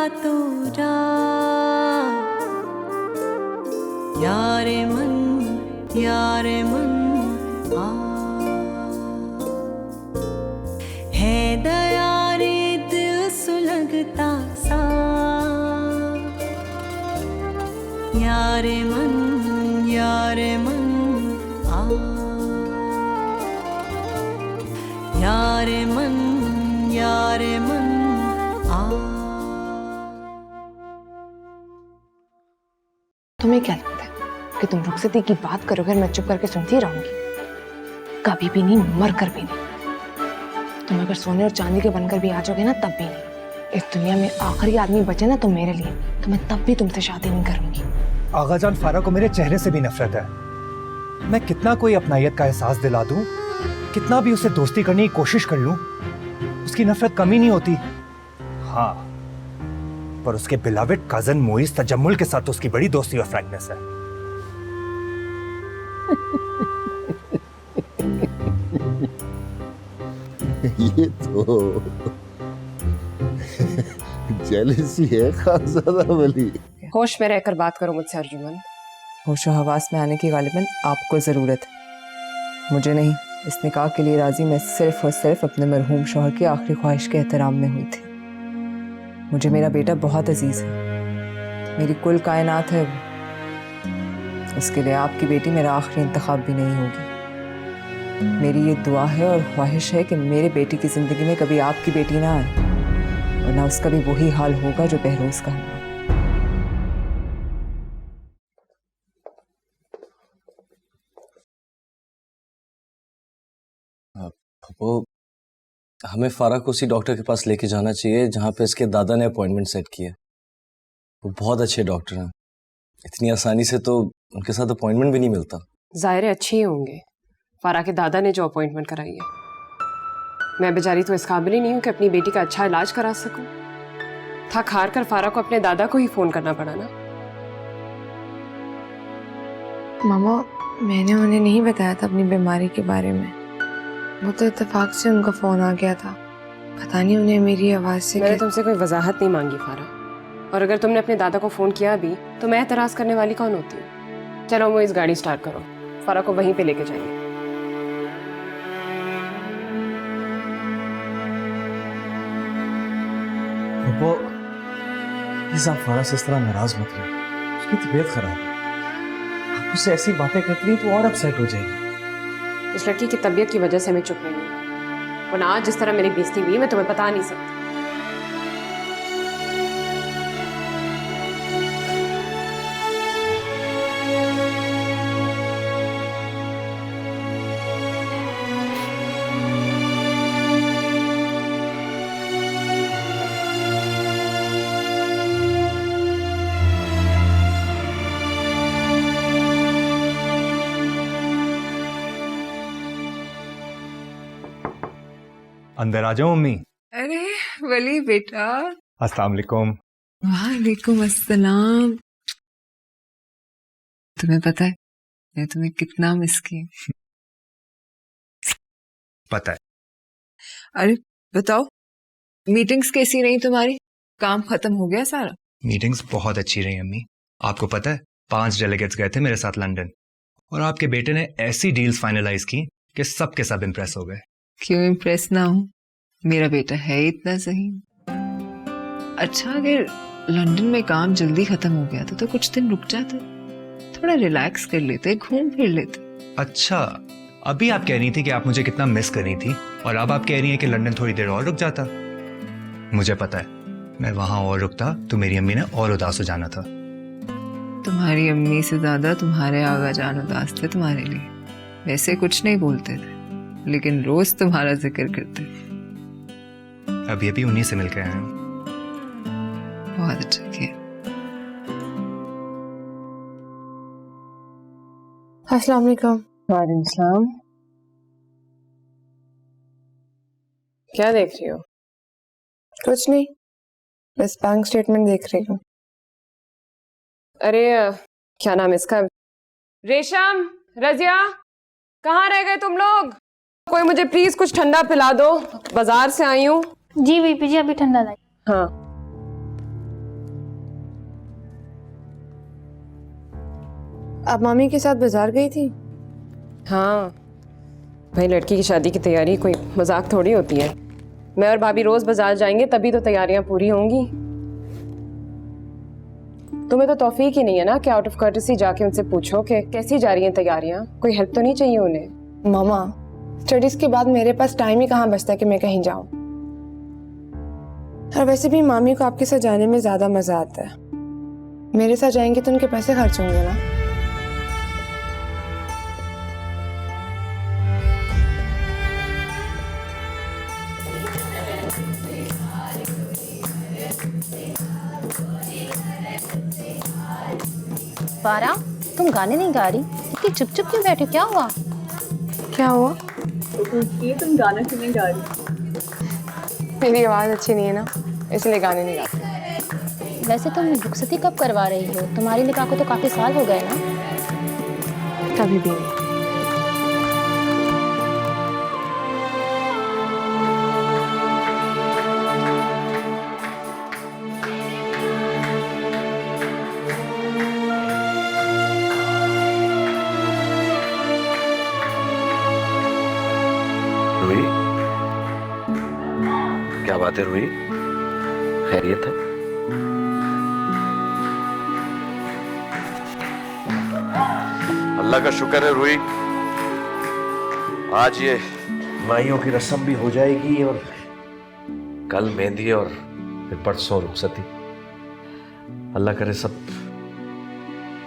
रातों रात, यारे मन आ, है दया रे दिल सुलगता सा, यारे मन आ, यारे मन आ। तुम्हें क्या लगता है कि तुम रुखसती की बात करोगे और मैं चुप करके सुनती रहूंगी? कभी भी नहीं, मर कर भी नहीं। तुम अगर सोने और चांदी के बनकर भी आ जाओगे ना, तब भी नहीं। इस दुनिया में आखिरी आदमी बचे ना तो मेरे लिए, तो मैं तब भी तुमसे शादी नहीं करूंगी। आगाजान फारा को मेरे चेहरे से भी नफरत है। मैं कितना कोई अपनायत का एहसास दिला दूं, कितना भी उसे दोस्ती करने की कोशिश कर लूं, उसकी नफरत कमी नहीं होती। हाँ, पर उसके बिलावेड कजन मोइस तजम्मुल के साथ तो उसकी बड़ी दोस्ती और फ्रैंकनेस है। ये तो जेलसी है खानज़ादा वली। होश में रहकर बात करो मुझसे अर्जुमन। होशो हवास में आने की गालिबन आपको ज़रूरत है, मुझे नहीं। इस निकाह के लिए राजी मैं सिर्फ और सिर्फ अपने मरहूम शौहर की आखिरी ख्वाहिश के एहतराम में हुई थी। मुझे मेरा बेटा बहुत अजीज है, मेरी कुल कायनात है वो। इसके लिए आपकी बेटी मेरा आखिरी इंतखाब भी नहीं होगी। मेरी ये दुआ है और ख्वाहिश है कि मेरे बेटी की ज़िंदगी में कभी आपकी बेटी ना आए, और ना उसका भी वही हाल होगा जो बहरोज का हुआ। वो हमें फारा को उसी डॉक्टर के पास लेके जाना चाहिए जहाँ पे इसके दादा ने अपॉइंटमेंट सेट किया। वो बहुत अच्छे डॉक्टर हैं, इतनी आसानी से तो उनके साथ अपॉइंटमेंट भी नहीं मिलता। ज़ाहिर है अच्छे ही होंगे, फारा के दादा ने जो अपॉइंटमेंट कराई है। मैं बेचारी तो इस काबिल ही नहीं हूँ कि अपनी बेटी का अच्छा इलाज करा सकूं। थक हार कर फारा को अपने दादा को ही फोन करना पड़ा ना। मामा, मैंने उन्हें नहीं बताया था अपनी बीमारी के बारे में। वो तो इत्तेफाक से उनका फोन आ गया था। पता नहीं उन्हें मेरी आवाज से मैंने तुमसे कोई वजाहत नहीं मांगी फारा, और अगर तुमने अपने दादा को फोन किया भी तो मैं एतराज करने वाली कौन होती हूँ। चलो वो इस गाड़ी स्टार्ट करो, फारा को वहीं पे लेके जाएंगे। वो प्लीज आप फारा से इस तरह नाराज मत रहिए, उसकी तबीयत खराब है। आप उससे ऐसी बातें करती हैं तो और अपसेट हो जाएगी। इस लड़की की तबीयत की वजह से मैं चुप नहीं हूँ, वरना आज जिस तरह मेरी बेइज्जती हुई मैं तुम्हें बता नहीं सकती। अंदर आ जाओ मम्मी। अरे वली बेटा। अस्सलाम वालेकुम। वालेकुम अस्सलाम। तुम्हें पता है मैं तुम्हें कितना मिस की। पता है। अरे बताओ, मीटिंग्स कैसी रही तुम्हारी? काम खत्म हो गया सारा? मीटिंग्स बहुत अच्छी रही अम्मी। आपको पता है 5 डेलीगेट्स गए थे मेरे साथ लंदन, और आपके बेटे ने ऐसी डील्स फाइनलाइज की कि सब के सब इम्प्रेस हो गए। क्यों इम्प्रेस ना हो, मेरा बेटा है इतना सही। अच्छा, अगर लंदन में काम जल्दी खत्म हो गया तो कुछ दिन रुक जाते, थोड़ा रिलैक्स कर लेते, घूम फिर लेते। अच्छा, अभी आप कह रही थी कि आप मुझे कितना मिस कर रही थी, और अब आप कह रही हैं कि लंदन थोड़ी देर और रुक जाता। मुझे पता है, मैं वहां और रुकता तो मेरी अम्मी ने और उदास हो जाना था। तुम्हारी अम्मी से ज्यादा तुम्हारे आगा जान उदास थे तुम्हारे लिए। वैसे कुछ नहीं बोलते थे, लेकिन रोज तुम्हारा जिक्र करते। अभी अभी उन्हीं से मिलकर आया हूँ। बहुत अच्छा किया। अस्सलाम वालेकुम। वालेकुम सलाम। क्या देख रही हो? कुछ नहीं, बस बैंक स्टेटमेंट देख रही हूँ। अरे क्या नाम है इसका? रेशम, रजिया, कहाँ रह गए तुम लोग? कोई मुझे प्लीज कुछ ठंडा पिला दो, बाजार से आई हूँ। जी वीपी जी, अभी ठंडा लाई। हाँ आप मामी के साथ बाजार गई थी? हाँ भाई, लड़की की शादी की तैयारी कोई मजाक थोड़ी होती है। मैं और भाभी रोज बाजार जाएंगे तभी तो तैयारियां पूरी होंगी। तुम्हें तो तौफीक ही नहीं है ना कि आउट ऑफ कर्टसी जाके उनसे पूछो कि कैसी जा रही हैं तैयारियां। कोई हेल्प तो नहीं चाहिए उन्हें? मामा, स्टडीज के बाद मेरे पास टाइम ही कहाँ बचता है कि मैं कहीं जाऊं। और वैसे भी मामी को आपके साथ जाने में ज्यादा मजा आता है। मेरे साथ जाएंगे तो उनके पैसे खर्च होंगे ना। फारा, तुम गाने नहीं गा रही, इतनी चुप चुप क्यों बैठे, क्या हुआ? क्या हुआ? तुम गाना क्यों नहीं गा रही? मेरी आवाज अच्छी नहीं है ना, इसलिए गाने नहीं गाती। वैसे तुम रुखसती कब करवा रही हो? तुम्हारी निकाह को तो काफी साल हो गए ना। कभी भी नहीं। रूही, क्या बात है रूही? खैरियत है? अल्लाह का शुक्र है रूही, आज ये माइयों की रस्म भी हो जाएगी और कल मेहंदी और फिर परसों रुखसती। अल्लाह करे सब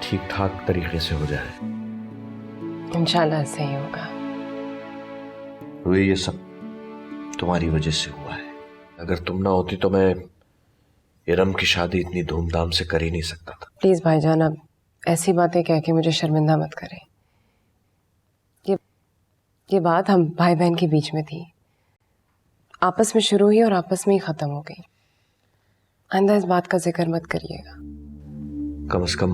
ठीक ठाक तरीके से हो जाए। इंशाल्लाह सही होगा। रूही, ये सब तुम्हारी वजह से हुआ है। अगर तुम ना होती तो मैं इरम की शादी इतनी धूमधाम से कर ही नहीं सकता था। प्लीज भाईजान, अब ऐसी बातें कह के मुझे शर्मिंदा मत करें। ये बात हम भाई बहन के बीच में थी, आपस में शुरू हुई और आपस में ही खत्म हो गई। आइंदा इस बात का जिक्र मत करिएगा। कम से कम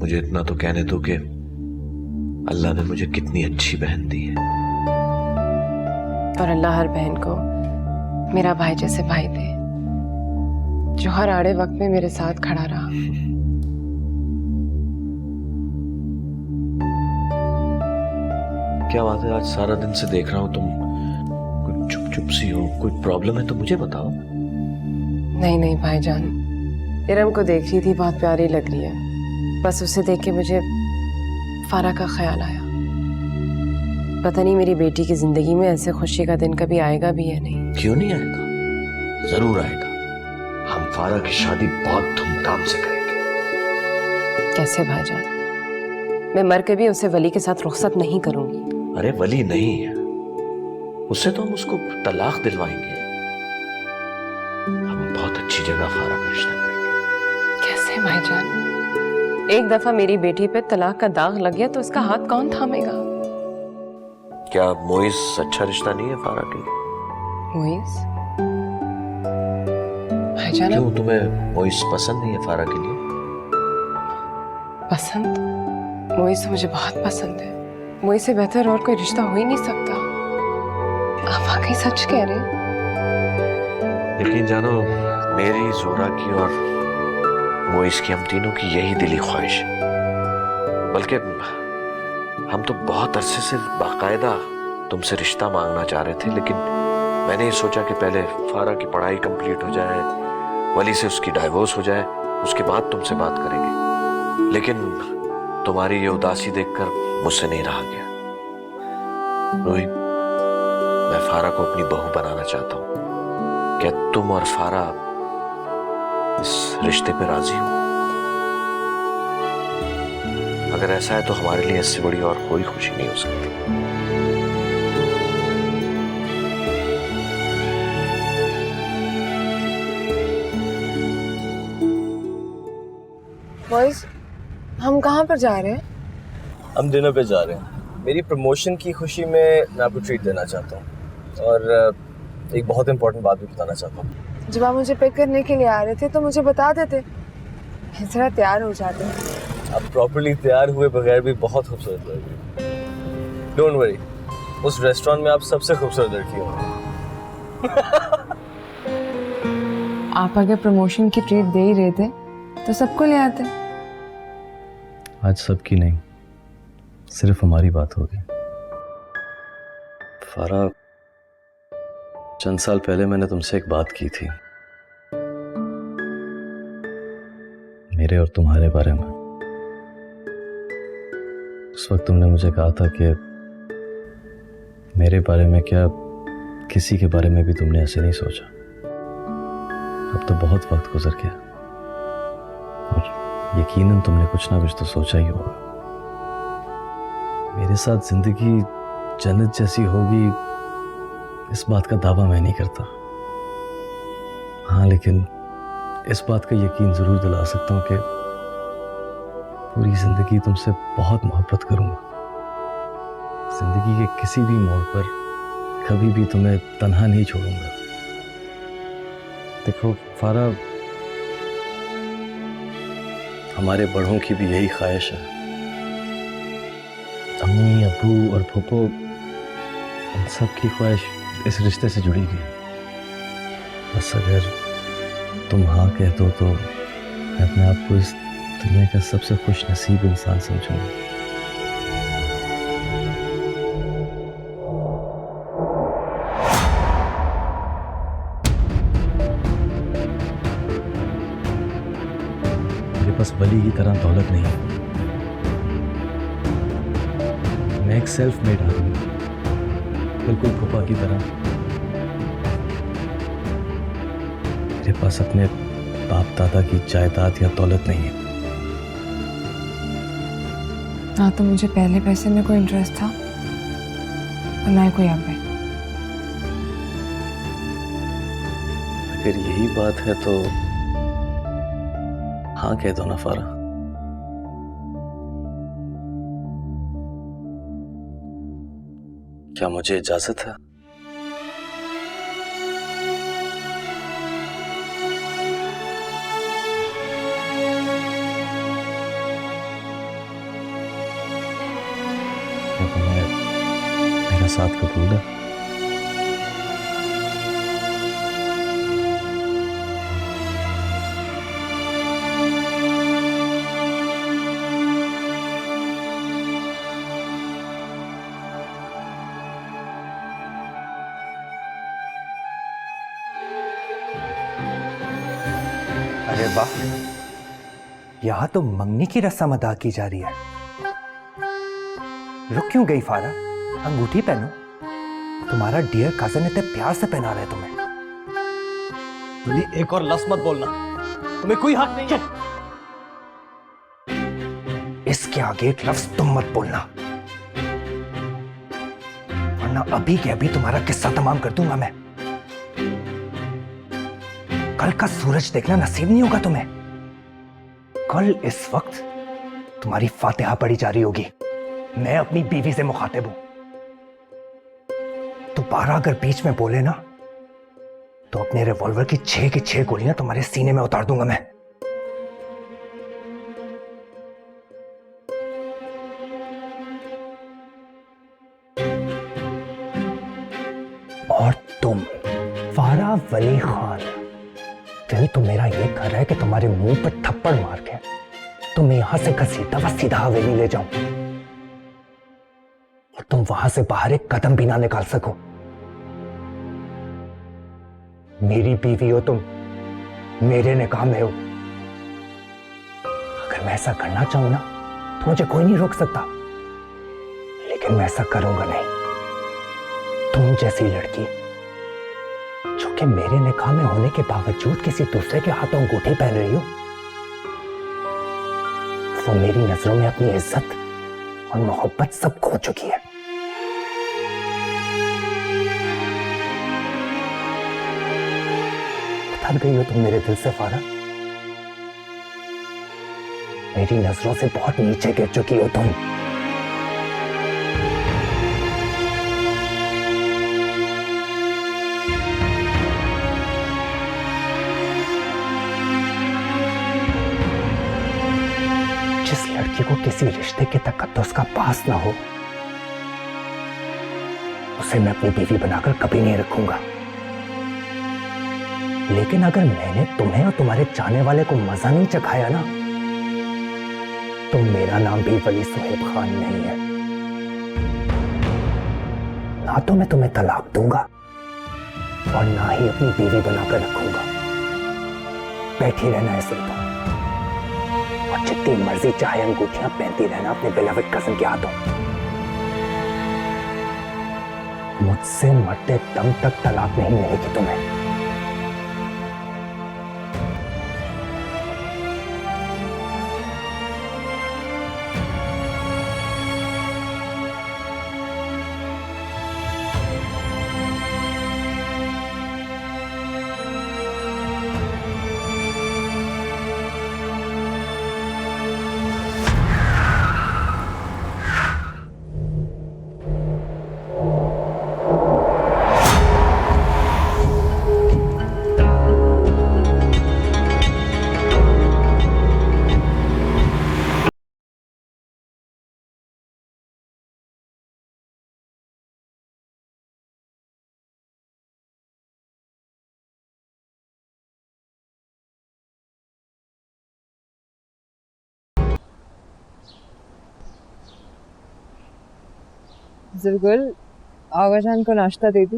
मुझे इतना तो कहने दो कि अल्लाह ने मुझे कितनी अच्छी बहन दी है। और अल्लाह हर बहन को मेरा भाई जैसे भाई दे, जो हर आड़े वक्त में मेरे साथ खड़ा रहा। क्या बात है, आज सारा दिन से देख रहा हूं तुम कुछ चुप चुप सी हो। कोई प्रॉब्लम है तो मुझे बताओ। नहीं नहीं भाईजान, इरम को देख रही थी, बहुत प्यारी लग रही है। बस उसे देख के मुझे फारा का ख्याल आया। पता नहीं मेरी बेटी की जिंदगी में ऐसे खुशी का दिन कभी आएगा भी या नहीं। क्यों नहीं आएगा, जरूर आएगा। हम फारा की शादी बहुत धूमधाम से करेंगे। कैसे भाईजान? मैं मर के भी उसे वली के साथ रुखसत नहीं करूंगी। अरे वली नहीं है, उससे तो हम उसको तलाक दिलवाएंगे। हम बहुत अच्छी जगह फारा का रिश्ता करेंगे। कैसे भाईजान? एक दफा मेरी बेटी पे तलाक का दाग लग गया तो उसका हाथ कौन थामेगा? क्या मोइस अच्छा रिश्ता नहीं है फारा के लिए? मोइस? भाईजान, क्यों, तुम्हें मोइस पसंद नहीं है फारा के लिए? पसंद? मोइस तो मुझे बहुत पसंद है। मोइस से बेहतर और कोई रिश्ता हो ही नहीं सकता। आप वाकई सच कह रहे हैं? यकीन जानो, मेरी, जोरा की और मोइस की, हम तीनों की यही दिली ख्वाहिश है। बल्कि हम तो बहुत अरसे से बाकायदा तुमसे रिश्ता मांगना चाह रहे थे, लेकिन मैंने ये सोचा कि पहले फारा की पढ़ाई कंप्लीट हो जाए, वली से उसकी डाइवोर्स हो जाए, उसके बाद तुमसे बात करेंगे। लेकिन तुम्हारी ये उदासी देखकर मुझसे नहीं रहा गया। रोही, मैं फारा को अपनी बहू बनाना चाहता हूँ। क्या तुम और फारा इस रिश्ते पे राजी हो? अगर ऐसा है तो हमारे लिए इससे बड़ी और कोई खुशी नहीं हो सकती। बॉयज, हम कहाँ पर जा रहे हैं? हम डिनर पे जा रहे हैं। मेरी प्रमोशन की खुशी में मैं आपको ट्रीट देना चाहता हूँ और एक बहुत इंपॉर्टेंट बात भी बताना चाहता हूँ। जब आप मुझे पिक करने के लिए आ रहे थे तो मुझे बता देते, इस तरह तैयार हो जाते। आप प्रॉपर्ली तैयार हुए बगैर भी बहुत खूबसूरत लग रही हैं। डोंट वरी, उस रेस्टोरेंट में आप सबसे खूबसूरत लड़की हो। आप अगर प्रमोशन की ट्रीट दे ही रहे थे तो सबको ले आते। आज सबकी नहीं, सिर्फ हमारी बात होगी। फारा, चंद साल पहले मैंने तुमसे एक बात की थी, मेरे और तुम्हारे बारे में। उस वक्त तुमने मुझे कहा था कि मेरे बारे में क्या, किसी के बारे में भी तुमने ऐसे नहीं सोचा। अब तो बहुत वक्त गुजर गया और यकीनन तुमने कुछ ना कुछ तो सोचा ही होगा। मेरे साथ जिंदगी जन्नत जैसी होगी, इस बात का दावा मैं नहीं करता। हाँ, लेकिन इस बात का यकीन जरूर दिला सकता हूं कि पूरी जिंदगी तुमसे बहुत मोहब्बत करूंगा। जिंदगी के किसी भी मोड़ पर कभी भी तुम्हें तन्हा नहीं छोड़ूंगा। देखो फारा, हमारे बड़ों की भी यही ख्वाहिश है। अम्मी, अब्बू और फूफो, इन सब की ख्वाहिश इस रिश्ते से जुड़ी गई। बस अगर तुम हाँ कह दो तो मैं अपने आप को इस दुनिया का सबसे खुश नसीब इंसान समझूंगा। मेरे पास वली की तरह दौलत नहीं है। मैं एक सेल्फ मेड आदमी हूं, बिल्कुल फूफा की तरह। मेरे पास अपने बाप दादा की जायदाद या दौलत नहीं है। ना तो मुझे पहले पैसे में कोई इंटरेस्ट था और ना ही कोई अब है। अगर यही बात है तो हाँ कह दो ना फारा। क्या मुझे इजाजत है? क्या तुम्हें मेरा साथ कबूल है? अरे वाह, यहां तो मंगनी की रस्म अदा की जा रही है। रुक क्यों गई फारा? अंगूठी पहनो, तुम्हारा डियर कजन इतने प्यार से पहना रहे तुम्हें। एक और लफ्ज़ मत बोलना, तुम्हें कोई हक नहीं है। इसके आगे एक लफ्ज तुम मत बोलना, वरना अभी के अभी तुम्हारा किस्सा तमाम कर दूंगा मैं। कल का सूरज देखना नसीब नहीं होगा तुम्हें। कल इस वक्त तुम्हारी फातिहा पढ़ी जा रही होगी। मैं अपनी बीवी से मुखातिब हूं। दोबारा अगर बीच में बोले ना तो अपने रिवॉल्वर की 6 की 6 गोलियां तुम्हारे सीने में उतार दूंगा मैं। और तुम फारा वली खान, दिल तो मेरा ये कर रहा है कि तुम्हारे मुंह पर थप्पड़ मार के तुम्हें यहां से घसीटता हुआ सीधा हवेली ले जाऊं और तुम वहां से बाहर एक कदम भी ना निकाल सको। मेरी बीवी हो तुम, मेरे निकाह में हो। अगर मैं ऐसा करना चाहूं ना तो मुझे कोई नहीं रोक सकता, लेकिन मैं ऐसा करूंगा नहीं। तुम जैसी लड़की जो कि मेरे निकाह में होने के बावजूद किसी दूसरे के हाथों अंगूठी पहन रही हो, वो मेरी नजरों में अपनी इज्जत और मोहब्बत सब खो चुकी है। उतर गई हो तुम मेरे दिल से फारा। मेरी नजरों से बहुत नीचे गिर चुकी हो तुम। जिस लड़की को किसी रिश्ते के तकद्दुस का पास ना हो, उसे मैं अपनी बीवी बनाकर कभी नहीं रखूंगा। लेकिन अगर मैंने तुम्हें और तुम्हारे चाहने वाले को मजा नहीं चखाया ना, तो मेरा नाम भी वली सुहेब खान नहीं है। ना तो मैं तुम्हें तलाक दूंगा और ना ही अपनी बीवी बनाकर रखूंगा। बैठी रहना है सुल्तान, और जितनी मर्जी चाहे अंगूठियां पहनती रहना अपने बिलवड कज़न के हाथों। मुझसे मरते दम तक तलाक नहीं मिलेगी तुम्हें। जुलगुल, आगा जान को नाश्ता दे दी।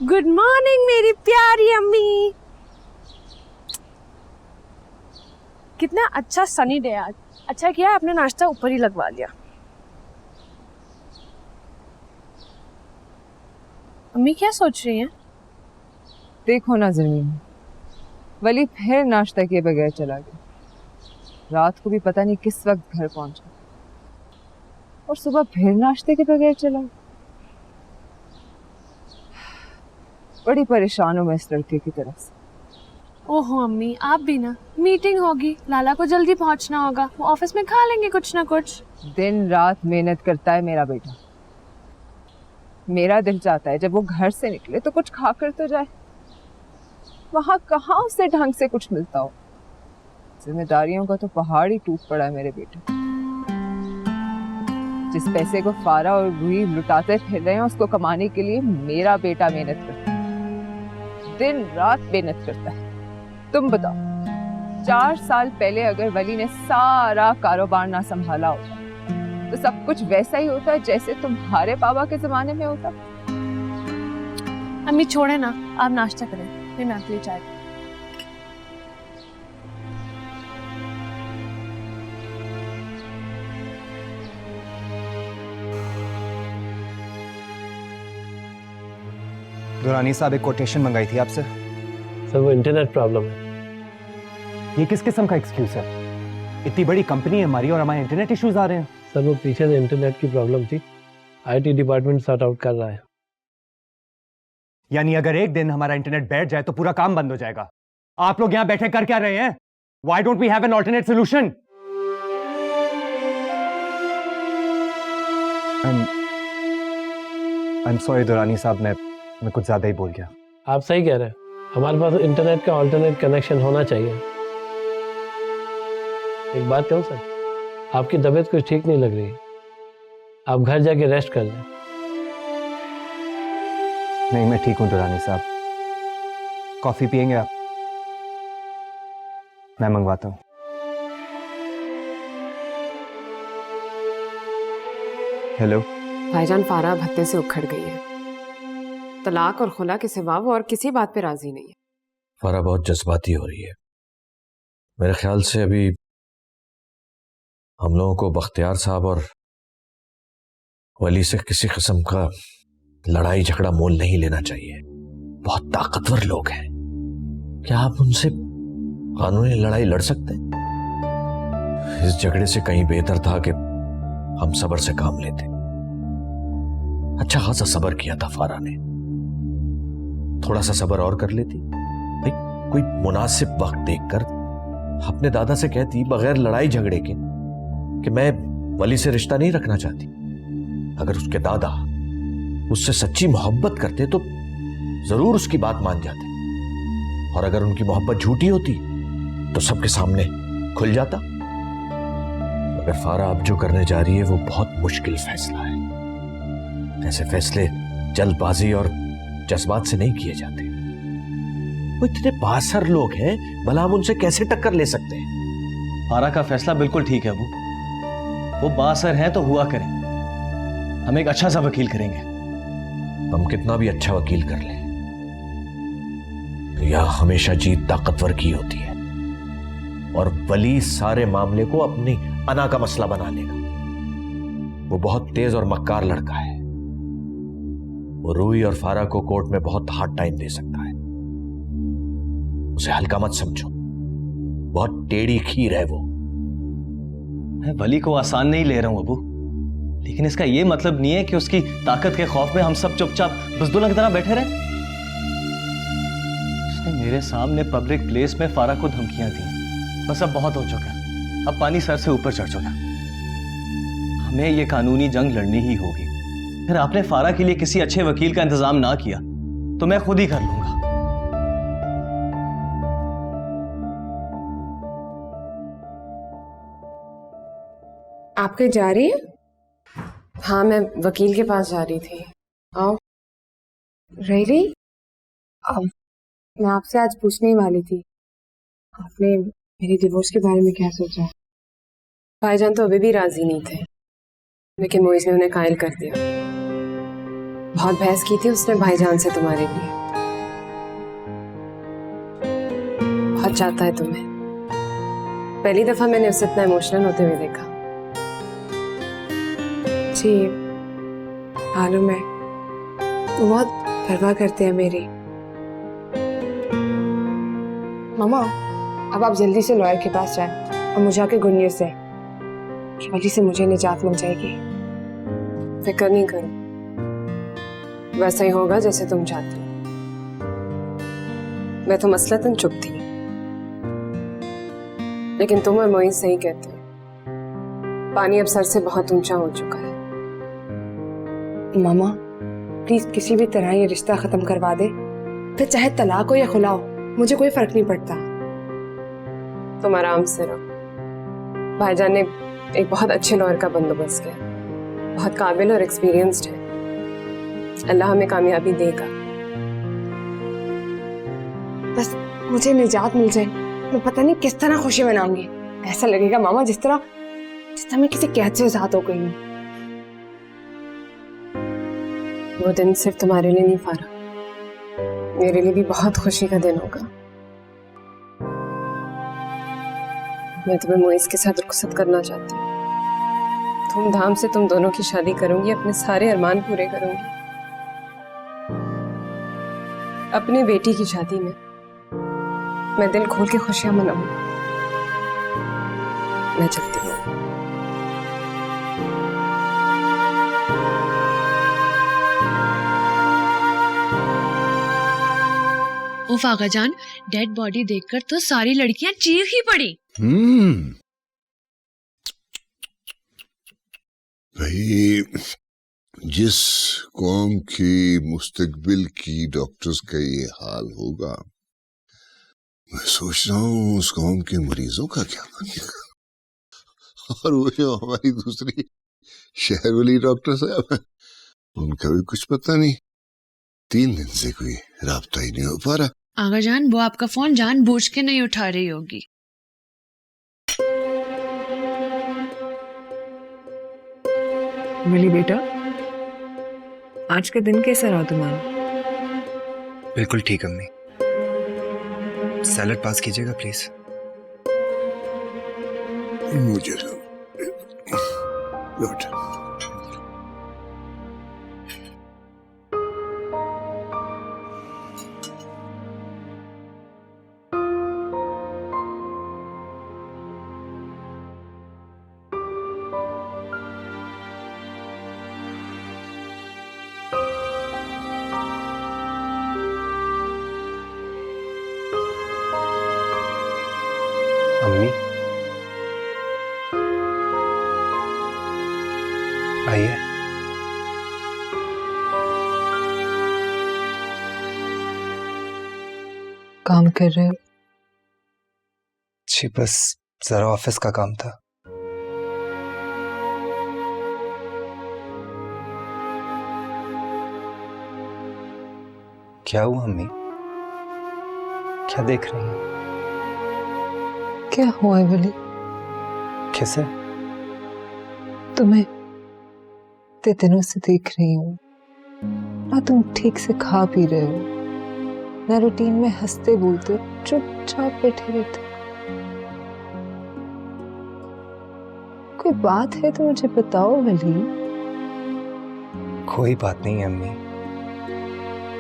गुड मॉर्निंग मेरी प्यारी अम्मी। कितना अच्छा सनी डे आज। अच्छा किया आपने नाश्ता ऊपर ही लगवा लिया। अम्मी क्या सोच रही हैं? देखो ना ज़मीन, वली फिर नाश्ता किए बगैर चला गया। रात को भी पता नहीं किस वक्त घर पहुंचा और सुबह फिर नाश्ते के बगैर चला। बड़ी परेशान हूं मैं इस लड़के की तरफ से। ओहो अम्मी, आप भी ना। मीटिंग होगी, लाला को जल्दी पहुंचना होगा, वो ऑफिस में खा लेंगे कुछ ना कुछ। दिन रात मेहनत करता है मेरा बेटा। मेरा दिल चाहता है जब वो घर से निकले तो कुछ खाकर तो जाए। वहां कहाँ उसे ढंग से कुछ मिलता हो। जिम्मेदारियों का तो पहाड़ ही टूट पड़ा है मेरे बेटे। जिस पैसे को फारा और रूही लुटाते फिर रहे हैं उसको कमाने के लिए मेरा बेटा मेहनत करता है, दिन रात मेहनत करता है। तुम बताओ, 4 साल पहले अगर वली ने सारा कारोबार ना संभाला होता तो सब कुछ वैसा ही होता जैसे तुम्हारे बाबा के जमाने में होता। अम्मी छोड़े ना, आप नाश्ता करें, फिर मैं आपके लिए चाय। दुरानी साहब एक कोटेशन मंगाई थी आपसे। सर वो इंटरनेट प्रॉब्लम है। ये किस किस्म का एक्सक्यूज है? इतनी बड़ी कंपनी है हमारी और हमारे इंटरनेट इश्यूज आ रहे हैं। सर वो पीछे से इंटरनेट की प्रॉब्लम थी, आईटी डिपार्टमेंट सॉर्ट आउट कर रहा है। यानी अगर एक दिन हमारा इंटरनेट बैठ जाए तो पूरा काम बंद हो जाएगा। आप लोग यहां बैठे कर क्या रहे हैं? Why don't we have an alternate solution? I'm sorry Durrani साहब, मैं कुछ ज्यादा ही बोल गया। आप सही कह रहे हैं, हमारे पास इंटरनेट का अल्टरनेट कनेक्शन होना चाहिए। एक बात कहूँ सर, आपकी तबीयत कुछ ठीक नहीं लग रही, आप घर जाके रेस्ट कर लें। नहीं, मैं ठीक हूँ दुरानी साहब। कॉफी पियेंगे आप? मैं मंगवाता हूँ। हेलो भाईजान, फारा भत्ते से उखड़ गई है। तलाक और खुला के सिवा वो और किसी बात पे राजी नहीं है। फारा बहुत जज्बाती हो रही है। मेरे ख्याल से अभी हम लोगों को बख्तियार साहब और वली से किसी किस्म का लड़ाई झगड़ा मोल नहीं लेना चाहिए। बहुत ताकतवर लोग हैं, क्या आप उनसे कानूनी लड़ाई लड़ सकते हैं? इस झगड़े से कहीं बेहतर था कि हम सब्र से काम लेते। अच्छा खासा सब्र किया था फारा ने, थोड़ा सा सब्र और कर लेती। भाई कोई मुनासिब वक्त देखकर अपने दादा से कहती बगैर लड़ाई झगड़े के कि मैं वली से रिश्ता नहीं रखना चाहती। अगर उसके दादा उससे सच्ची मोहब्बत करते तो जरूर उसकी बात मान जाते, और अगर उनकी मोहब्बत झूठी होती तो सबके सामने खुल जाता। मगर फारा अब जो करने जा रही है वो बहुत मुश्किल फैसला है। ऐसे फैसले जल्दबाजी और जज्बात से नहीं किए जाते। वो इतने बासर लोग हैं, भला हम उनसे कैसे टक्कर ले सकते हैं? फारा का फैसला बिल्कुल ठीक है अबू। वो बासर है तो हुआ करें, हम एक अच्छा सा वकील करेंगे। हम कितना भी अच्छा वकील कर लें, तो यह हमेशा जीत ताकतवर की होती है, और वली सारे मामले को अपनी अना का मसला बना लेगा। वो बहुत तेज और मक्कार लड़का है। वो रूही और फारा को कोर्ट में बहुत हार्ड टाइम दे सकता है। उसे हल्का मत समझो, बहुत टेढ़ी खीर है वो। मैं वली को आसान नहीं ले रहा हूं अबू, लेकिन इसका यह मतलब नहीं है कि उसकी ताकत के खौफ में हम सब चुपचाप बुज़दिलों की तरह बैठे रहे। उसने मेरे सामने पब्लिक प्लेस में फारा को धमकियां दी। बस अब बहुत हो चुका, अब पानी सर से ऊपर चढ़ चुका। हमें यह कानूनी जंग लड़नी ही होगी। अगर आपने फारा के लिए किसी अच्छे वकील का इंतजाम ना किया तो मैं खुद ही कर लूंगा। आप कहीं जा रही है? हाँ, मैं वकील के पास जा रही थी। आओ। रियली? मैं आपसे आज पूछने ही वाली थी, आपने मेरे डिवोर्स के बारे में क्या सोचा? भाईजान तो अभी भी राजी नहीं थे, लेकिन मोइज ने उन्हें कायल कर दिया। बहुत बहस की थी उसने भाईजान से तुम्हारे लिए। बहुत चाहता है तुम्हें। पहली दफा मैंने उसे इतना इमोशनल होते हुए देखा। जी मालूम है, वो बहुत परवाह करते हैं मेरी। मामा, अब आप जल्दी से लॉयर के पास जाएं और मुझे आके गुड न्यूज़ दें कि वली से मुझे निजात मिल जाएगी। फिक्र नहीं करो, वैसा ही होगा जैसे तुम चाहती हो। मैं तो मसलतन चुप थी, लेकिन तुम और मोइन सही कहते हो। पानी अब सर से बहुत ऊंचा हो चुका है। मामा प्लीज किसी भी तरह ये रिश्ता खत्म करवा दे, फिर चाहे तलाक हो या खुला हो, मुझे कोई फर्क नहीं पड़ता। तुम आराम से रहो। भाईजान ने एक बहुत अच्छे लॉयर का बंदोबस्त किया, बहुत काबिल और एक्सपीरियंस्ड है। अल्लाह हमें कामयाबी देगा। बस मुझे निजात मिल जाए, मैं पता नहीं किस तरह खुशी मनाऊंगी। ऐसा लगेगा मामा जिस तरह मैं किसी कैद से आजाद हो गई हूँ। वो दिन सिर्फ तुम्हारे लिए नहीं फारा, मेरे लिए भी बहुत खुशी का दिन होगा। मैं तुम्हें मोइस के साथ रुखसत करना चाहती हूँ। धूमधाम से तुम दोनों की शादी करूंगी, अपने सारे अरमान पूरे करूंगी। अपनी बेटी की शादी में मैं दिल खोल के खुशियां मनाऊंगी। मैं चलती हूँ। उफ आगा जान, डेड बॉडी देखकर तो सारी लड़कियां चीख ही पड़ी। भाई, जिस कौम की मुस्तकबिल की डॉक्टर्स का ये हाल होगा, मैं सोच रहा हूँ उस कौम के मरीजों का क्या बनेगा। और वो जो हमारी दूसरी शहर वाली डॉक्टर्स है, उनका भी कुछ पता नहीं। 3 दिन से कोई राब्ता ही नहीं हो पा रहा। आगा जान, वो आपका फोन जानबूझ के नहीं उठा रही होगी। मिली बेटा, आज का दिन कैसा रहा तुम्हारा? बिल्कुल ठीक अम्मी। सैलड पास कीजिएगा प्लीज। मुझे गुड। अम्मी आइए। काम कर रहे हो? जी बस जरा ऑफिस का काम था। क्या हुआ अम्मी? क्या देख रही हैं? क्या हुआ है वली? कैसे? तुम्हें इतने दिनों से देख रही हूँ ना, तुम ठीक से खा पी रहे हो ना, रूटीन में हंसते बोलते हो, चुपचाप बैठे रहते हो। कोई बात है तो मुझे बताओ वली। कोई बात नहीं है अम्मी,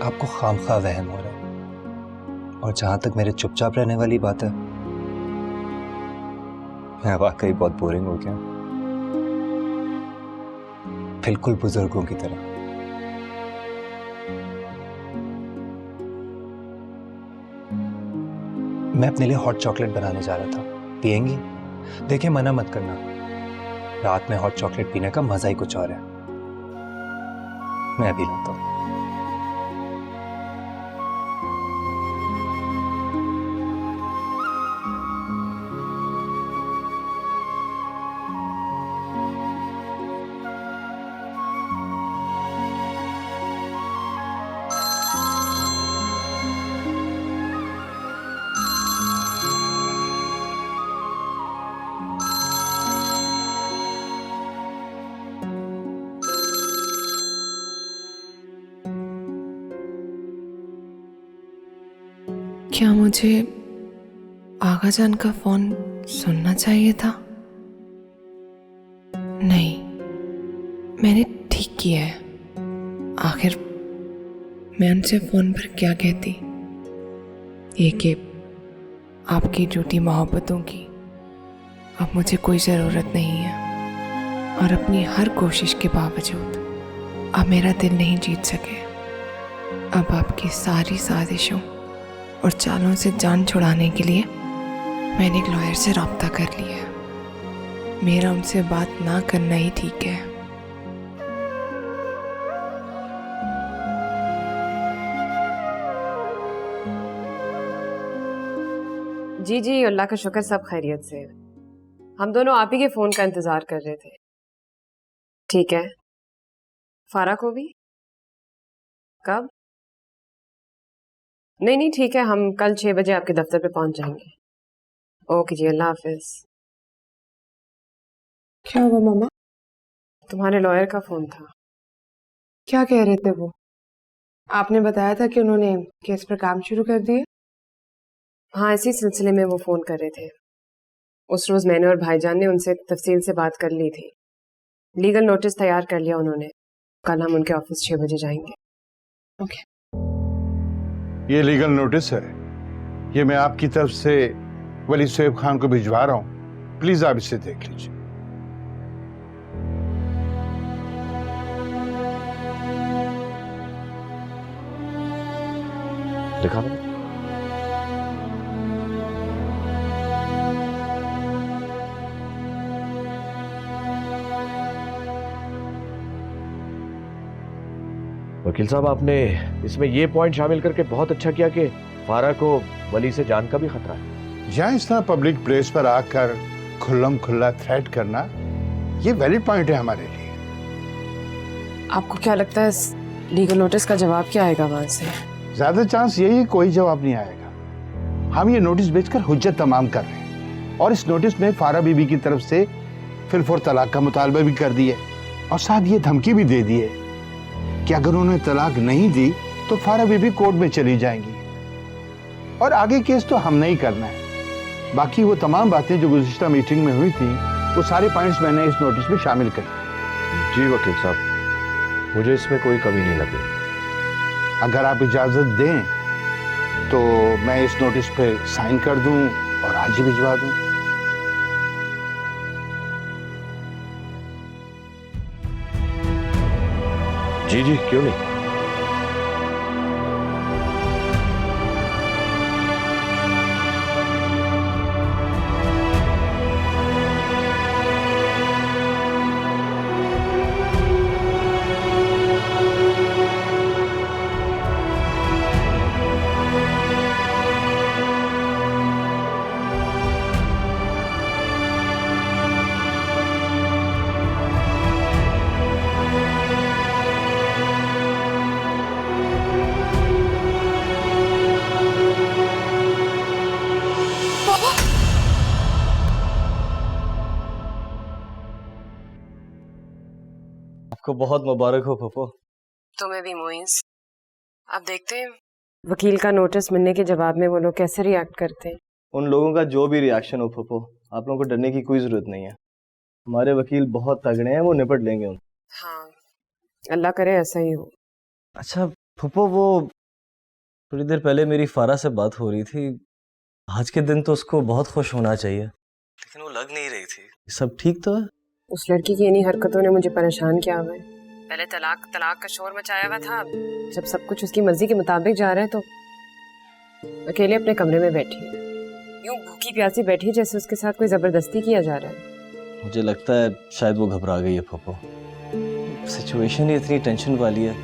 आपको खामखा वहम हो रहा है। और जहां तक मेरे चुपचाप रहने वाली बात है, मैं वाकई बहुत बोरिंग हो गया, बिल्कुल बुजुर्गों की तरह। मैं अपने लिए हॉट चॉकलेट बनाने जा रहा था, पिएंगी? देखिए, मना मत करना, रात में हॉट चॉकलेट पीने का मजा ही कुछ और है। मैं अभी लाता हूं। क्या मुझे आगा जान का फोन सुनना चाहिए था? नहीं, मैंने ठीक किया है। आखिर मैं उनसे फोन पर क्या कहती? ये कि आपकी झूठी मोहब्बतों की अब मुझे कोई ज़रूरत नहीं है, और अपनी हर कोशिश के बावजूद अब मेरा दिल नहीं जीत सके। अब आपकी सारी साजिशों और चालों से जान छुड़ाने के लिए मैंने एक लॉयर से रब्ता कर लिया है। मेरा उनसे बात ना करना ही ठीक है। जी जी, अल्लाह का शुक्र, सब खैरियत से। हम दोनों आप ही के फोन का इंतजार कर रहे थे। ठीक है, फारा को भी? कब? नहीं नहीं, ठीक है, हम कल 6 बजे आपके दफ्तर पे पहुंच जाएंगे। ओके जी, अल्लाह हाफिज। क्या हुआ मामा? तुम्हारे लॉयर का फोन था। क्या कह रहे थे वो? आपने बताया था कि उन्होंने केस पर काम शुरू कर दिए। हाँ, इसी सिलसिले में वो फोन कर रहे थे। उस रोज मैंने और भाईजान ने उनसे तफसील से बात कर ली थी। लीगल नोटिस तैयार कर लिया उन्होंने। कल हम उनके ऑफिस 6 बजे जाएंगे। ओके। ये लीगल नोटिस है, ये मैं आपकी तरफ से वली सोएब खान को भिजवा रहा हूं। प्लीज आप इसे देख लीजिए। दिखा दो। वकील साहब, आपने इसमें ये पॉइंट शामिल करके बहुत अच्छा किया कि फारा को वली से जान का भी खतरा है। जहां इस तरह पब्लिक प्लेस पर आकर खुल्लम खुल्ला थ्रेट करना, ये वैलिड पॉइंट है हमारे लिए। आपको क्या लगता है इस लीगल नोटिस का जवाब क्या आएगा वहां से? ज्यादा चांस यही है कोई जवाब नहीं आएगा। हम ये नोटिस भेजकर हुज्जत तमाम कर रहे हैं, और इस नोटिस में फारा बीबी की तरफ से फिर फौर तलाक का मुतालबा भी कर दिया, और साथ ये धमकी भी दे दी है कि अगर उन्होंने तलाक नहीं दी तो फारा बीबी कोर्ट में चली जाएंगी, और आगे केस तो हमने ही करना है। बाकी वो तमाम बातें जो गुज़िश्ता मीटिंग में हुई थी, वो सारे पॉइंट्स मैंने इस नोटिस में शामिल कर दिए। जी वकील साहब, मुझे इसमें कोई कमी नहीं लगी। अगर आप इजाजत दें तो मैं इस नोटिस पे साइन कर दूं और आज ही भिजवा दूं। जी जी, क्यों नहीं। आपको बहुत मुबारक हो फूफो। तुम्हें भी मोइस। अब देखते हैं वकील का नोटिस मिलने के जवाब में वो लोग कैसे रिएक्ट करते हैं। उन लोगों का जो भी रिएक्शन हो फूफो, आप लोगों को डरने की कोई जरूरत नहीं है। हमारे वकील बहुत तगड़े हैं, वो निपट लेंगे उन। हाँ, अल्लाह करे ऐसा ही हो। अच्छा फूफो, वो थोड़ी देर पहले मेरी फारा से बात हो रही थी। आज के दिन तो उसको बहुत खुश होना चाहिए, लेकिन वो लग नहीं रही थी। सब ठीक तो है? उस लड़की की इन्हीं हरकतों ने मुझे परेशान किया हुआ है। पहले तलाक तलाक का शोर मचाया हुआ था, जब सब कुछ उसकी मर्जी के मुताबिक जा रहा है तो अकेले अपने कमरे में बैठी है, यूं भूखी प्यासी बैठी जैसे उसके साथ कोई जबरदस्ती किया जा रहा है। मुझे लगता है शायद वो घबरा गई है फूफो। सिचुएशन ही इतनी टेंशन वाली है,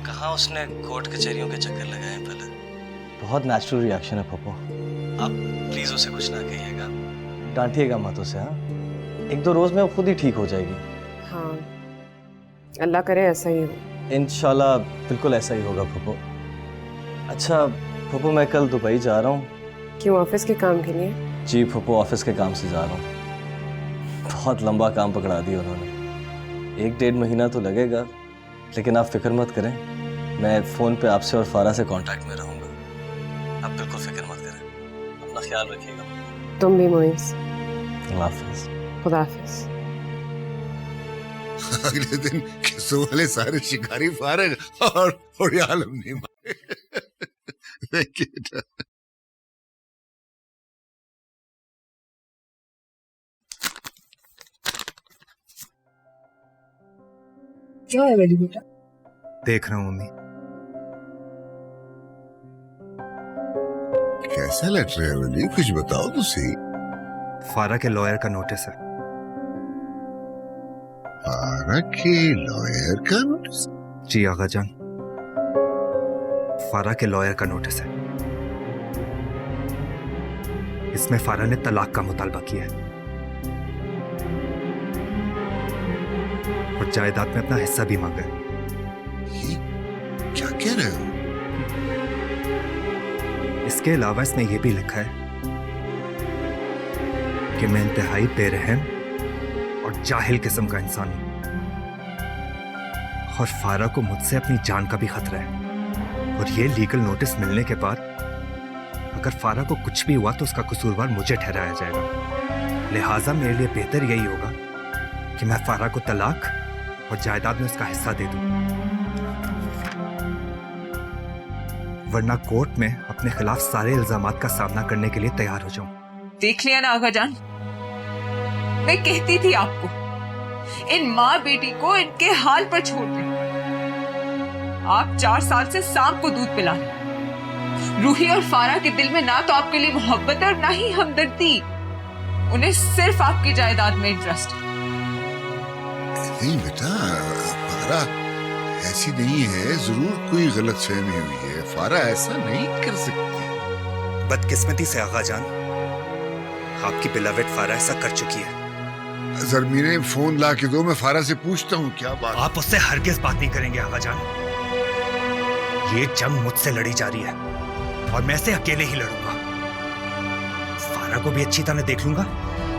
कहाँ उसने कोर्ट कचहरियों के चक्कर लगाए हैं पहले। बहुत नेचुरल रिएक्शन है फूफो, आप प्लीज उसे कुछ ना कहिएगा, डांटिएगा मत उसे। हाँ, 1-2 रोज में वो खुद ही ठीक हो जाएगी। हाँ, अल्लाह करे ऐसा ही हो। इंशाल्लाह बिल्कुल ऐसा ही होगा फूफो। अच्छा फूफो, मैं कल दुबई जा रहा हूँ। क्यों, ऑफिस के काम के लिए? जी फूफो, ऑफिस के काम से जा रहा हूँ। बहुत लंबा काम पकड़ा दिया उन्होंने, 1-1.5 महीना तो लगेगा, लेकिन आप फिक्र मत करें, मैं फ़ोन पे आपसे और फारा से कांटेक्ट में रहूँगा। आप बिल्कुल फिक्र मत करें, अपना ख्याल रखिएगा। तुम भी मोइस। अल्लाह हाफिज़। खुदा हाफिज़। अगले दिन किस्सों वाले सारे शिकारी फारग और आलम नहीं मारे। क्या है मेरी बेटा? देख रहा हूँ मम्मी। कैसा लेटर है वली, कुछ बताओ तो सही। फारा के लॉयर का नोटिस है। फारा के लॉयर का नोटिस? जी आगा जान, फारा के लॉयर का नोटिस है। इसमें फारा ने तलाक का मुतालबा किया है और जायदाद में अपना हिस्सा भी मांगा है। क्या कह रहे हो? इसके अलावा इसने यह भी लिखा है कि मैं इंतहाई बेरहम और जाहिल किस्म का इंसान हूं और फारा को मुझसे अपनी जान का भी खतरा है। और ये लीगल नोटिस मिलने के बाद अगर फारा को कुछ भी हुआ तो उसका कसूरवार मुझे ठहराया जाएगा। लिहाजा मेरे लिए बेहतर यही होगा कि मैं फारा को तलाक और जायदाद में उसका हिस्सा दे दूं, वरना कोर्ट में अपने खिलाफ सारे इल्जामात का सामना करने के लिए तैयार हो जाऊं। देख लिया ना आगा जान, मैं कहती थी आपको, इन माँ बेटी को इनके हाल पर छोड़ दें। आप 4 साल से सांप को दूध पिला रहे। रूही और फारा के दिल में ना तो आपके लिए मोहब्बत है और ना ही हमदर्दी, उन्हें सिर्फ आपकी जायदाद में इंटरेस्ट है। नहीं बेटा, फारा ऐसी नहीं है, जरूर कोई गलतफहमी हुई है। फारा ऐसा नहीं कर सकती। बदकिस्मती से आगा जान, आपकी बिलवेड फारा ऐसा कर चुकी है। जरमीने फोन ला के दो, मैं फारा से पूछता हूँ क्या बात। आप उससे हरगिज बात नहीं करेंगे आगा जान। ये जंग मुझसे लड़ी जा रही है और मैं इसे अकेले ही लड़ूंगा। फारा को भी अच्छी तरह देख लूंगा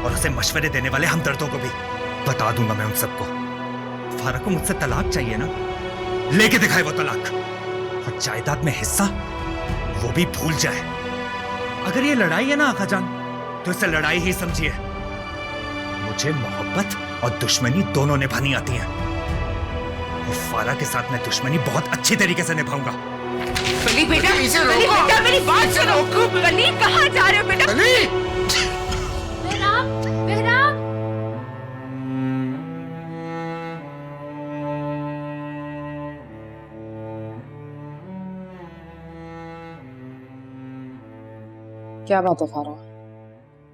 और उसे मशवरे देने वाले हमदर्दों को भी बता दूंगा मैं उन सबको। फारा को मुझसे तलाक चाहिए ना, लेके दिखाए वो तलाक, और जायदाद में हिस्सा वो भी भूल जाए। अगर ये लड़ाई है ना आका जान, तो इसे लड़ाई ही समझिए। मुझे मोहब्बत और दुश्मनी दोनों निभानी आती है और फारा के साथ मैं दुश्मनी बहुत अच्छी तरीके से निभाऊंगा। बली बेटा, बली बेटा मेरी बात सुनो। बली कहाँ जा रहे हो बेटा? मेहराब, मेहराब। क्या बात है फारा,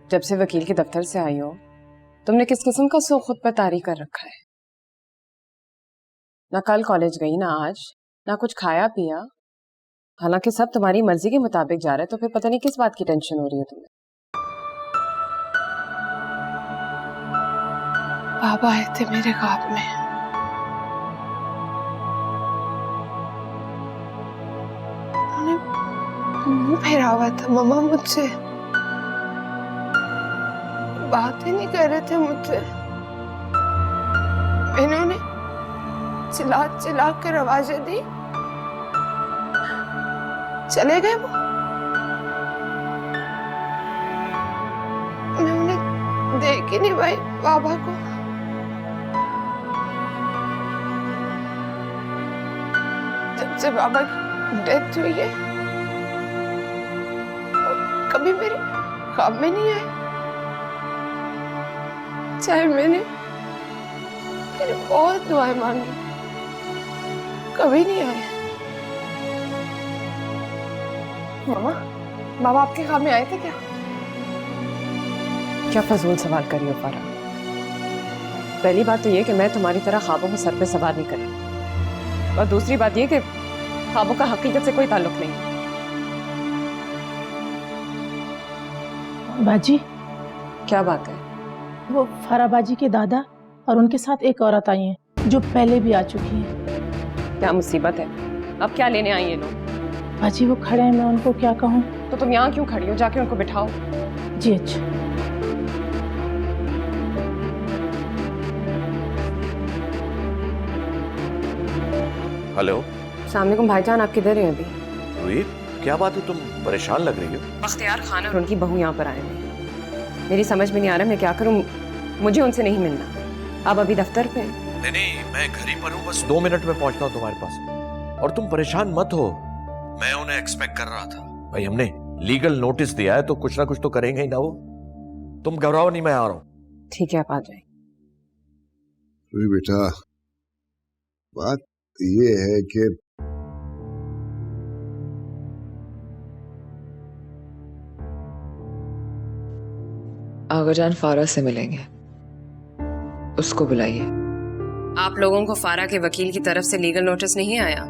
जब से वकील के दफ्तर से आई हो तुमने किस किस्म का सो खुद पर तारी कर रखा है? ना कल कॉलेज गई, ना आज, ना कुछ खाया पिया। हालांकि सब तुम्हारी मर्जी के मुताबिक जा रहा है, तो फिर पता नहीं किस बात की टेंशन हो रही है तुम्हें। बाबा आए थे मेरे ख्वाब में। उन्होंने मुंह फेरा हुआ था मम्मा मुझसे, बात ही नहीं कर रहे थे मुझसे। मैंने उन्हें चिल्ला चिल्ला कर आवाजें दी, चले गए वो। मैं उन्हें देख ही नहीं पाई, बाबा को। जब से बाबा की डेथ हुई है कभी मेरे ख्वाब में नहीं आए। चाहे मैंने बहुत दुआएं मांगी, कभी नहीं आए। मामा, बाबा आपके ख्वाब में आए थे क्या? क्या फजूल सवाल कर रही हो फारा? पहली बात तो ये कि मैं तुम्हारी तरह ख्वाबों को सर पे सवार नहीं करी, और दूसरी बात ये कि ख्वाबों का हकीकत से कोई ताल्लुक नहीं। बाजी, क्या बात है? वो फाराबाजी के दादा और उनके साथ एक औरत आई है जो पहले भी आ चुकी है। क्या मुसीबत है? अब क्या लेने आई ये लोग? बाजी वो खड़े हैं, मैं उनको क्या कहूँ? तो तुम यहाँ क्यों खड़ी हो? जाके उनको बिठाओ। जी अच्छा। हेलो। अस्सलाम वालेकुम भाईजान, आप किधर हैं अभी? रुही, क्या बात है, तुम परेशान लग रही हो? बख्तियार खान और उनकी बहू यहाँ पर आए हैं। मेरी समझ में नहीं आ रहा मैं क्या करूँ, मुझे उनसे नहीं मिलना। आप अभी दफ्तर पे? नहीं, मैं घर ही पर हूँ, बस 2 मिनट में पहुंचता हूँ तुम्हारे पास। और तुम परेशान मत हो, मैं उन्हें एक्सपेक्ट कर रहा था। भाई हमने लीगल नोटिस दिया है तो कुछ ना कुछ तो करेंगे ही ना वो। तुम घबराओ नहीं, मैं आ रहा हूँ। ठीक है, आप आ जाए। बेटा, बात ये है कि आगाजान फारा से मिलेंगे, उसको बुलाइए। आप लोगों को फारा के वकील की तरफ से लीगल नोटिस नहीं आया?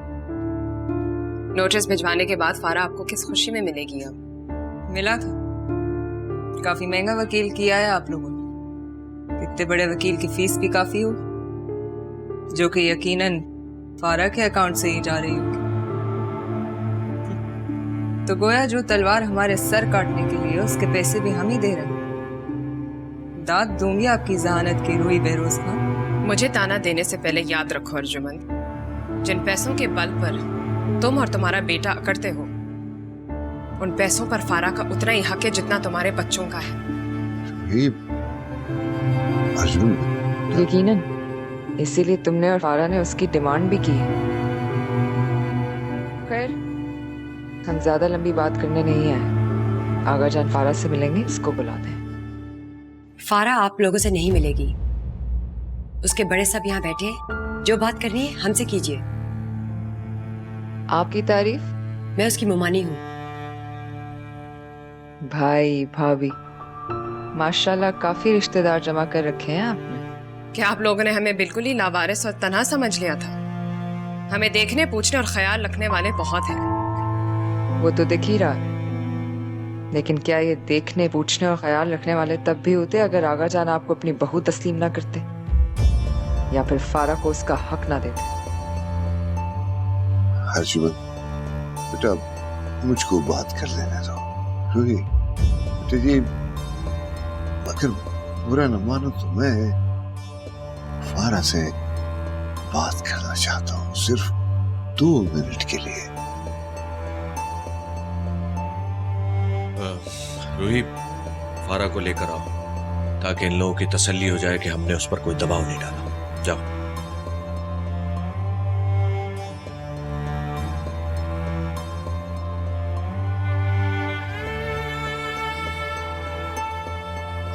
नोटिस भिजवाने के बाद फारा आपको किस खुशी में मिलेगी? अब मिला था, काफी महंगा वकील किया है आप लोगों ने। इतने बड़े वकील की फीस भी काफी हो, जो कि यकीनन फारा के अकाउंट से ही जा रही होगी। तो गोया जो तलवार हमारे सर काटने के लिए उसके पैसे भी हम ही दे रहे हैं। दाद दूंगी आपकी जहानत की रूही बेरोज खान। मुझे ताना देने से पहले याद रखो अर्जुमंद, जिन पैसों के बल पर तुम और तुम्हारा बेटा अकड़ते हो, उन पैसों पर फारा का उतना ही हक है जितना तुम्हारे बच्चों का है। अर्जुन, यकीनन इसीलिए तुमने और फारा ने उसकी डिमांड भी की है। खैर, हम ज्यादा लंबी बात करने नहीं आए। आगाजान फारा से मिलेंगे, इसको बुला दें। फारा आप लोगों से नहीं मिलेगी। उसके बड़े सब यहाँ बैठे, जो बात करनी है हमसे कीजिए। आपकी तारीफ? मैं उसकी मुमानी हूँ। भाई भाभी, माशाल्लाह काफी रिश्तेदार जमा कर रखे हैं आपने। क्या आप लोगों ने हमें बिल्कुल ही लावारिस और तन्हा समझ लिया था? हमें देखने, पूछने और ख्याल रखने वाले बहुत हैं। वो तो दिख ही रहा, लेकिन क्या ये देखने, पूछने और ख्याल रखने वाले तब भी होते अगर आगाजान आपको अपनी बहू तस्लीम ना करते, या फिर फारा को उसका हक ना देते? अर्जुन बेटा, मुझको बात कर लेने दो। रूही बेटा, ये अगर बुरा न मानो तो मैं फारा से बात करना चाहता हूँ, सिर्फ 2 मिनट के लिए। रूही, फारा को लेकर आओ ताकि इन लोगों की तसल्ली हो जाए कि हमने उस पर कोई दबाव नहीं डाला। जाओ।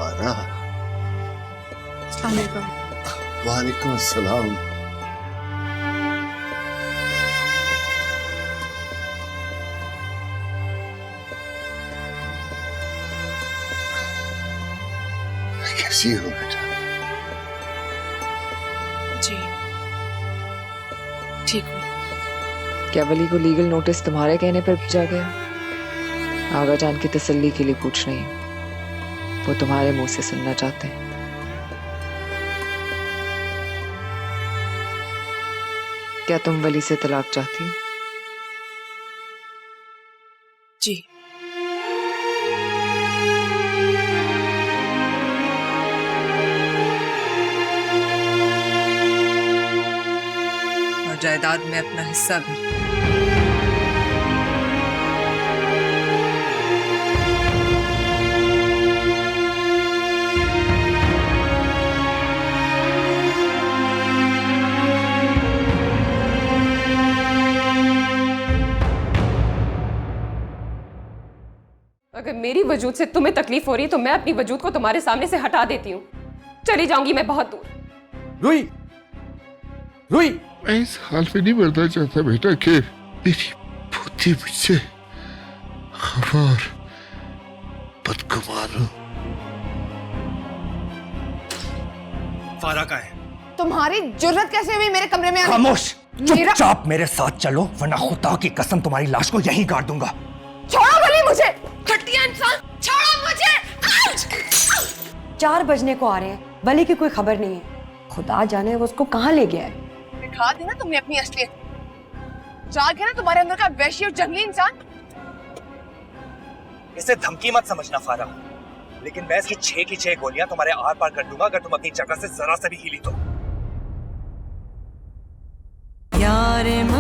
फारा, वालेकुम अस्सलाम। कैसी हो बेटा? जी ठीक हूँ। क्या वली को लीगल नोटिस तुम्हारे कहने पर भेजा गया? आगाजान की तसल्ली के लिए पूछ रही हूँ, वो तुम्हारे मुंह से सुनना चाहते हैं। क्या तुम वली से तलाक चाहती हो? जी। जायदाद में अपना हिस्सा भी। अगर मेरी वजूद से तुम्हें तकलीफ हो रही है तो मैं अपनी वजूद को तुम्हारे सामने से हटा देती हूँ। चली जाऊंगी मैं बहुत दूर। रुई, रुई, मैं इस हाल में नहीं मरना चाहता बेटा कि मेरी पोती मुझसे खफा और बदगुमान हो। फारा का है। तुम्हारी जुर्रत कैसे हुई मेरे कमरे में आने? खामोश, चुपचाप मेरे साथ चलो वरना खुदा की कसम तुम्हारी लाश को यहीं गाड़ दूंगा। छोड़ो भली मुझे, घटिया इंसान, छोड़ो मुझे। 4 बजने को आ रहे हैं, वली की कोई खबर नहीं है। खुदा जाने वो उसको कहाँ ले गया है। दिखा दी ना तुमने अपनी असलियत। जाग है ना तुम्हारे अंदर का वैशी और जंगली इंसान। इसे धमकी मत समझना फारा, लेकिन मैं इसकी 6 की 6 गोलियां तुम्हारे आर पार कर दूंगा अगर तुम अपनी जगह से जरा से भी हिली तो। यार मन